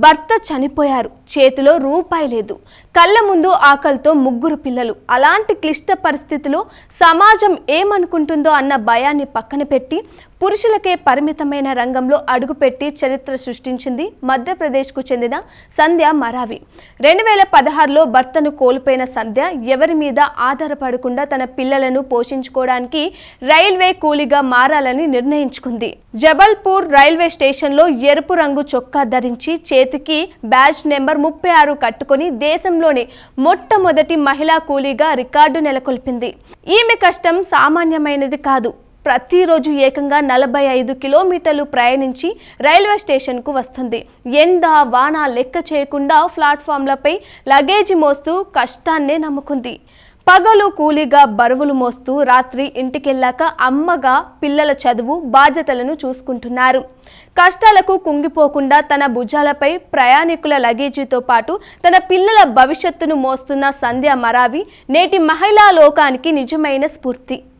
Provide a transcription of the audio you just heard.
భర్త చనిపోయారు, చేతిలో రూపాయి లేదు, కళ్ళ ముందు ఆకలితో ముగ్గురు పిల్లలు. అలాంటి క్లిష్ట పరిస్థితిలో సమాజం ఏమనుకుంటుందో అన్న భయాన్ని పక్కన పెట్టి పురుషులకే పరిమితమైన రంగంలో అడుగుపెట్టి చరిత్ర సృష్టించింది మధ్యప్రదేశ్కు చెందిన సంధ్య మరావి. 2016లో భర్తను కోల్పోయిన సంధ్య ఎవరి మీద ఆధారపడకుండా తన పిల్లలను పోషించుకోవడానికి రైల్వే కూలీగా మారాలని నిర్ణయించుకుంది. జబల్పూర్ రైల్వే స్టేషన్లో ఎరుపు రంగు చొక్కా ధరించి చేతికి బ్యాడ్జ్ నెంబర్ 36 కట్టుకొని దేశంలోనే మొట్టమొదటి మహిళా కూలీగా రికార్డు నెలకొల్పింది. ఈమె కష్టం సామాన్యమైనది కాదు. ప్రతిరోజు ఏకంగా 45 కిలోమీటర్లు ప్రయాణించి రైల్వే స్టేషన్కు వస్తుంది. ఎండ వాన లెక్క చేయకుండా ప్లాట్ఫామ్లపై లగేజీ మోస్తూ కష్టాన్నే నమ్ముకుంది. పగలు కూలీగా బరువులు మోస్తూ రాత్రి ఇంటికెళ్ళాక అమ్మగా పిల్లల చదువు బాధ్యతలను చూసుకుంటున్నారు. కష్టాలకు కుంగిపోకుండా తన భుజాలపై ప్రయాణికుల లగేజీతో పాటు తన పిల్లల భవిష్యత్తును మోస్తున్న సంధ్య మరావి నేటి మహిళా లోకానికి నిజమైన స్ఫూర్తి.